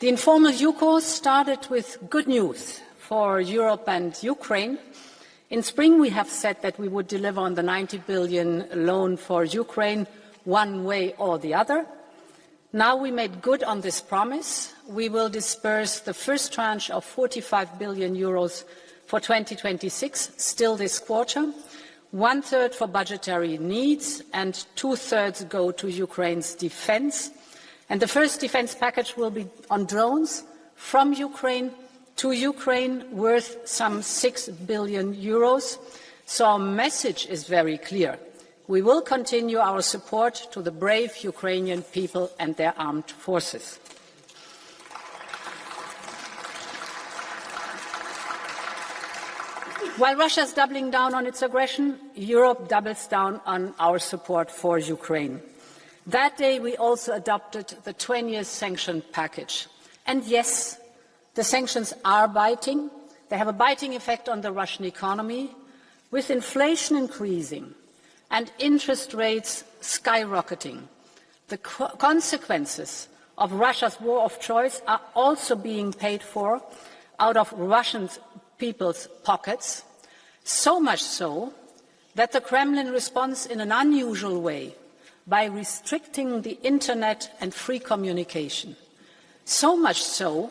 The informal UCO started with good news for Europe and Ukraine. In spring, we have said that we would deliver on the 90 billion loan for Ukraine one way or the other. Now we made good on this promise. We will disburse the first tranche of 45 billion euros for 2026, still this quarter. 1/3 for budgetary needs and 2/3 go to Ukraine's defence. And the first defence package will be on drones from Ukraine to Ukraine, worth some 6 billion euros. So our message is very clear. We will continue our support to the brave Ukrainian people and their armed forces. While Russia is doubling down on its aggression, Europe doubles down on our support for Ukraine. That day, we also adopted the 20th sanction package. And yes, the sanctions are biting. They have a biting effect on the Russian economy, with inflation increasing and interest rates skyrocketing. The consequences of Russia's war of choice are also being paid for out of Russian people's pockets, so much so that the Kremlin responds in an unusual way by restricting the internet and free communication. So much so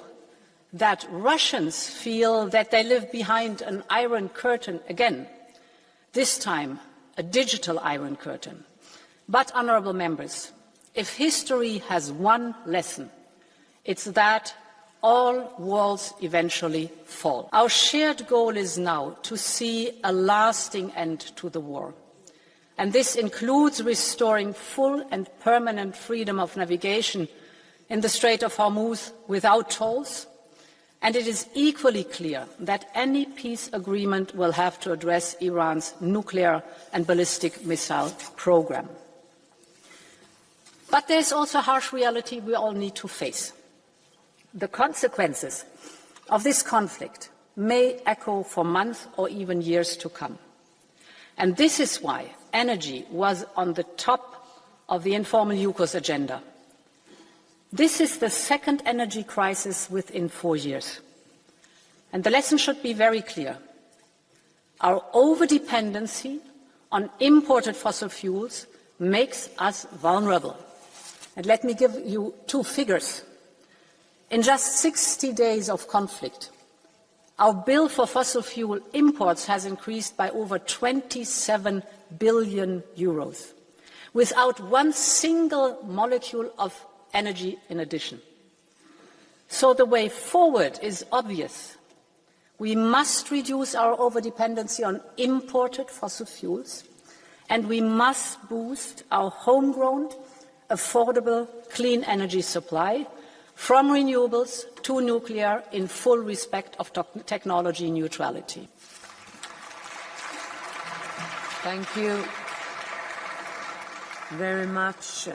that Russians feel that they live behind an iron curtain again, this time a digital iron curtain. But, honourable members, if history has one lesson, it's that all walls eventually fall. Our shared goal is now to see a lasting end to the war. And this includes restoring full and permanent freedom of navigation in the Strait of Hormuz without tolls. And it is equally clear that any peace agreement will have to address Iran's nuclear and ballistic missile program. But there's also a harsh reality we all need to face. The consequences of this conflict may echo for months or even years to come. And this is why energy was on the top of the informal UCO's agenda. This is the second energy crisis within 4 years. And the lesson should be very clear. Our overdependency on imported fossil fuels makes us vulnerable. And let me give you 2 figures. In just 60 days of conflict, our bill for fossil fuel imports has increased by over 27 billion euros, without one single molecule of energy in addition. So the way forward is obvious. We must reduce our overdependency on imported fossil fuels, and we must boost our homegrown, affordable, clean energy supply, from renewables to nuclear, in full respect of technology neutrality. Thank you very much.